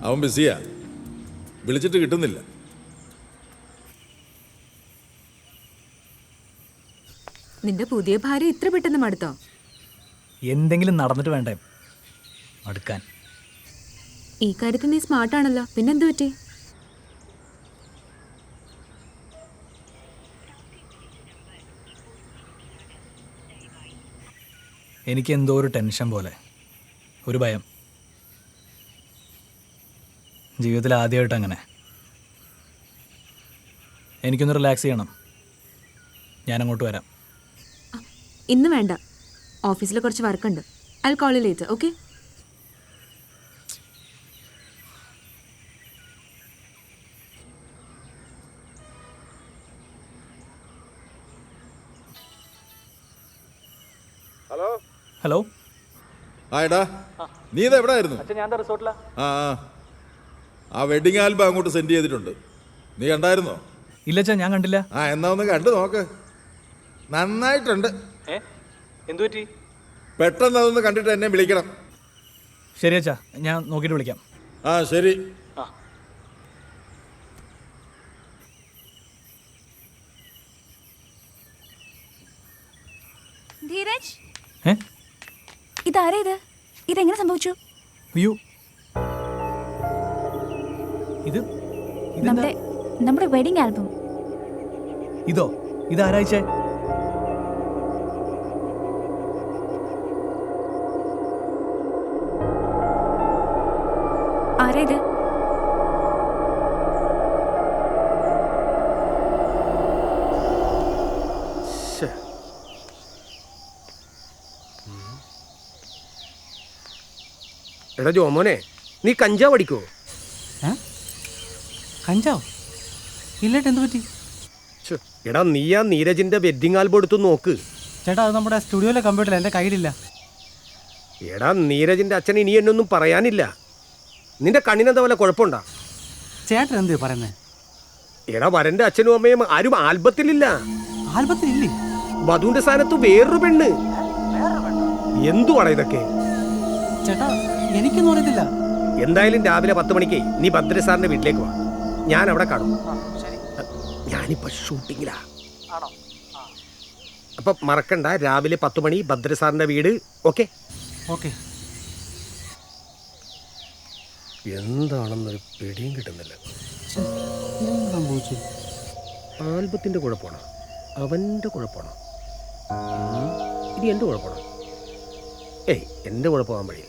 അവൻ ബിസിയാ, വിളിച്ചിട്ട് കിട്ടുന്നില്ല. നിന്റെ പുതിയ ഭാര്യ ഇത്ര പെട്ടെന്ന് മടുത്തോ? എന്തെങ്കിലും നടന്നിട്ട് വേണ്ടേ അടുക്കാൻ. ഈ കാര്യത്തിൽ നീ സ്മാർട്ടാണല്ലോ, പിന്നെന്തു പറ്റി? എനിക്ക് എന്തോ ഒരു ടെൻഷൻ പോലെ, ഒരു ഭയം. ജീവിതത്തിൽ ആദ്യമായിട്ട് അങ്ങനെ. എനിക്കൊന്ന് റിലാക്സ് ചെയ്യണം. ഞാനങ്ങോട്ട് വരാം. ഇന്ന് വേണ്ട, ഓഫീസിൽ കുറച്ച് വർക്കുണ്ട്. I call you later, okay? Hello. ആടാ, നീ ഇത് എവിടെ ആയിരുന്നു? ആ വെഡിങ് ആൽബം അങ്ങോട്ട് സെൻഡ് ചെയ്തിട്ടുണ്ട്. നീ കണ്ടായിരുന്നോ? ഇല്ല അച്ഛാ, ഞാൻ കണ്ടില്ല. എന്നാ ഒന്ന് കണ്ടു നോക്ക്. നന്നായിട്ടുണ്ട്. എന്തു പറ്റി? പെട്ടെന്ന് അതൊന്ന് കണ്ടിട്ട് എന്നെ വിളിക്കണം. ശരി അച്ഛാ, ഞാൻ നോക്കിയിട്ട് വിളിക്കാം. ശരി. ധീരജ്, ഏ ഇതാരാ ഇത്? ഇതെങ്ങനെ സംഭവിച്ചു? അയ്യോ, ഇത് നമ്മുടെ വെഡിങ് ആൽബം. ഇതോ? ഇതാരാഴ്ച? ആരാ ഇത്? എടാ ജോമോനെ, നീ കഞ്ചാവ് അടിക്കുവോ? കഞ്ചാവ്? ഇല്ലേട്ട്, എന്ത് പറ്റി? എടാ നീ ആ നീരജിന്റെ വെഡിങ് ആൽബം എടുത്ത് നോക്ക്. ചേട്ടാ, അത് നമ്മുടെ സ്റ്റുഡിയോയിലെ കമ്പ്യൂട്ടറിൽ എൻ്റെ കയ്യിലില്ല. എടാ നീരജിന്റെ അച്ഛൻ ഇനി എന്നൊന്നും പറയാനില്ല. നിന്റെ കണ്ണിനെന്താ വല്ല കുഴപ്പമുണ്ടാ? ചേട്ടൻ എന്ത് പറയുന്നത്? എടാ വരന്റെ അച്ഛനും അമ്മയും ആരും ആൽബത്തിലില്ല. ആൽബത്തിലില്ലേ? വധുവിന്റെ സ്ഥാനത്ത് വേറൊരു പെണ്ണ്. എന്തുവാടാ ഇതൊക്കെ? ചേട്ടാ, എനിക്കൊന്നും അറിയത്തില്ല. എന്തായാലും രാവിലെ 10 മണിക്ക് നീ ഭദ്ര സാറിന്റെ വീട്ടിലേക്ക് വാ. ഞാൻ അവിടെ കാണും. ഞാനിപ്പോ ഷൂട്ടിങ്ങിലാ. അപ്പൊ മറക്കണ്ട, രാവിലെ 10 മണി ഭദ്ര സാറിന്റെ വീട്. ഓക്കെ? ഓക്കെ. എന്താണെന്നൊരു പിടിയും കിട്ടുന്നില്ല. ആൽബത്തിന്റെ കുഴപ്പമാണോ അവന്റെ കുഴപ്പമാണോ? ഇനി എന്റെ കുഴപ്പമാണോ? ഏയ്, എന്റെ കുഴപ്പമാകാൻ വഴിയില്ല.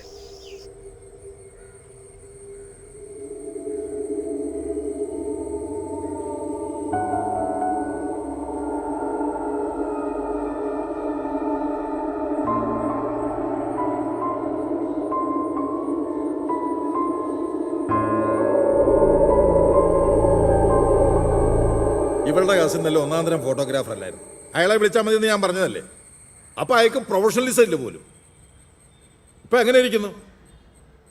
ഇവളുടെ കസിൻ നല്ല ഒന്നാം തരം ഫോട്ടോഗ്രാഫർ അല്ലായിരുന്നു. അയാളെ വിളിച്ചാൽ മതി എന്ന് ഞാൻ പറഞ്ഞതല്ലേ. അപ്പോൾ അയാൾക്ക് പ്രൊഫഷണലിസം ഇല്ല പോലും. ഇപ്പം എങ്ങനെ ഇരിക്കുന്നു?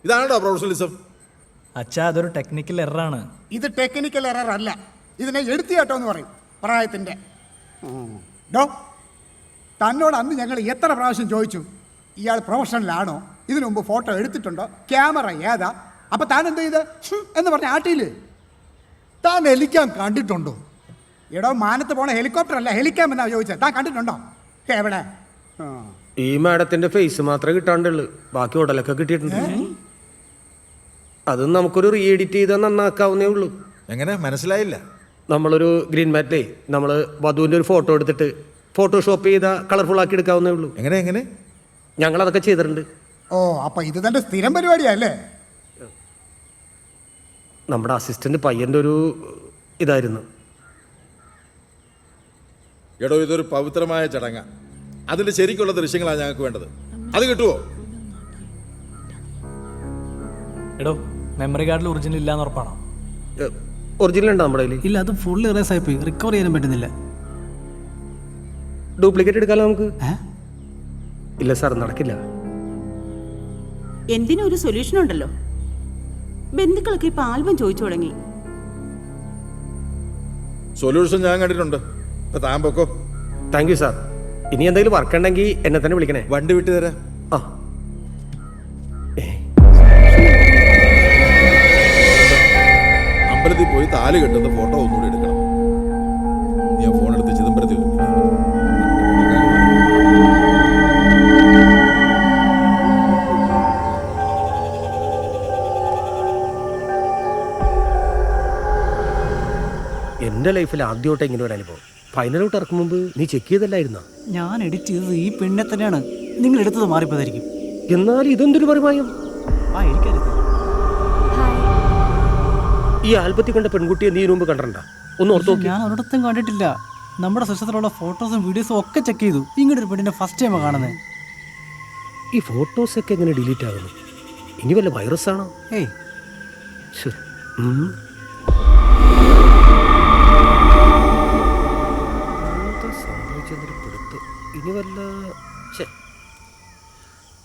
ഇതാണോ പ്രൊഫഷണലിസം? അച്ഛാ, അതൊരു ടെക്നിക്കൽ എററാണ്. ഇത് ടെക്നിക്കൽ എറർ അല്ല, ഇതിനെ എടുത്തിയാട്ടോ എന്ന് പറയും പ്രായത്തിൻ്റെ. ഡോ, തന്നോട് അന്ന് ഞങ്ങൾ എത്ര പ്രാവശ്യം ചോദിച്ചു, ഇയാൾ പ്രൊഫഷണലാണോ, ഇതിനു മുമ്പ് ഫോട്ടോ എടുത്തിട്ടുണ്ടോ, ക്യാമറ ഏതാ? അപ്പം താൻ എന്ത് ചെയ്ത് എന്ന് പറഞ്ഞ ആട്ടിയില്ലേ? താൻ ഹെലിക്കാം കണ്ടിട്ടുണ്ടോ? എടോ, മാനത്ത് പോണ ഹെലികോപ്റ്റർ അല്ല, ഹെലിക്കാം എന്നാ ചോദിച്ചത്. താൻ കണ്ടിട്ടുണ്ടോ? എവിടെ? ഈ മാഡത്തിന്റെ ഫേസ് മാത്രമേ കിട്ടാണ്ടുള്ളൂ, ബാക്കി ഉടലൊക്കെ കിട്ടിയിട്ടുണ്ട്. അത് നമുക്കൊരു റീ എഡിറ്റ് ചെയ്താൽ നന്നാക്കാവുന്നേ ഉള്ളൂ. എങ്ങനെ? മനസ്സിലായില്ല. നമ്മളൊരു ഗ്രീൻ മാറ്റിലേ നമ്മൾ വധുവിൻ്റെ ഒരു ഫോട്ടോ എടുത്തിട്ട് ഫോട്ടോഷോപ്പ് ചെയ്താൽ കളർഫുൾ ആക്കി എടുക്കാവുന്നേ ഉള്ളൂ. എങ്ങനെ? ഞങ്ങളതൊക്കെ ചെയ്തിട്ടുണ്ട്. ഓ, അപ്പം ഇത് തൻ്റെ സ്ഥിരം പരിപാടിയല്ലേ? നമ്മുടെ അസിസ്റ്റന്റ് പയ്യൻ്റെ ഒരു ഇതായിരുന്നു. എടോ, ഇതൊരു പവിത്രമായ ചടങ്ങാ. അതിൻ്റെ ശരിക്കുള്ള ദൃശ്യങ്ങളാണ് ഞങ്ങൾക്ക് വേണ്ടത്. അത് കിട്ടുമോ? എടോ, മെമ്മറി കാർഡിൽ ഒറിജിനൽ ഇല്ലാന്ന് ഉറപ്പാണോ? ഒറിജിനൽ ഉണ്ടോ നമ്മുടെ കയ്യിൽ? ഇല്ല, അത് ഫുൾ ഇറേസ് ആയിപ്പോയി, റിക്കവർ ചെയ്യാനും പറ്റുന്നില്ല. ഡ്യൂപ്ലിക്കേറ്റ് എടുക്കാമല്ലോ നമുക്ക്? ഇല്ല സാർ, നടക്കില്ല. എന്തിനും ഒരു സൊല്യൂഷൻ ഉണ്ടല്ലോ. ബന്ധുക്കളൊക്കെ ഇപ്പൊ ആൽബം ചോദിച്ചു തുടങ്ങി. സൊല്യൂഷൻ ഞാൻ കണ്ടിട്ടുണ്ട്. ഇപ്പൊ താൻ പൊക്കോ. Thank you sir. ഇനി എന്തെങ്കിലും വർക്ക് ഉണ്ടെങ്കിൽ എന്നെ തന്നെ വിളിക്കണേ. വണ്ടി വിട്ടു തരാം. അമ്പലത്തിൽ പോയി താലി കെട്ടുന്ന ഫോട്ടോ ഒന്നുകൂടി എടുക്കണം. നീ ആ ഫോൺ എടുത്ത് ചിദംബരത്തിൽ വെക്ക്. എൻ്റെ ലൈഫിൽ ആദ്യമായിട്ട് ഇങ്ങനെ ഒരു അനുഭവം. ഫൈനലോട്ട് ഇറക്കും മുമ്പ് നീ ചെക്ക് ചെയ്തല്ലായിരുന്നോ? ഞാൻ എഡിറ്റ് ചെയ്തത് ഈ പെണ്ണെ തന്നെയാണ്. നിങ്ങൾ എടുത്തത് മാറിപ്പോയതായിരിക്കും. എന്നാലും ഇതെന്തൊരു പരിപായം? ആ എനിക്കറിയത്തില്ല. ഈ ആൽബത്തിൽ കണ്ട പെൺകുട്ടിയെ നീ മുമ്പ് കണ്ടിട്ടുണ്ട? ഒന്ന് ഓർത്ത് നോക്കി. ഞാൻ ഒരിടത്തും കണ്ടിട്ടില്ല. നമ്മുടെ സിസ്റ്റത്തിലുള്ള ഫോട്ടോസും വീഡിയോസും ഒക്കെ ചെക്ക് ചെയ്തു. ഇങ്ങോട്ട് ഒരു പെണ്ണിനെ ഫസ്റ്റ് ടൈമാണ് കാണുന്നത്. ഈ ഫോട്ടോസൊക്കെ എങ്ങനെ ഡിലീറ്റ് ആകുന്നു? ഇനി വല്ല വൈറസ് ആണോ? ഏയ് സംഭവിച്ചെന്നൊരു പിടുത്തം. ഇനി വല്ല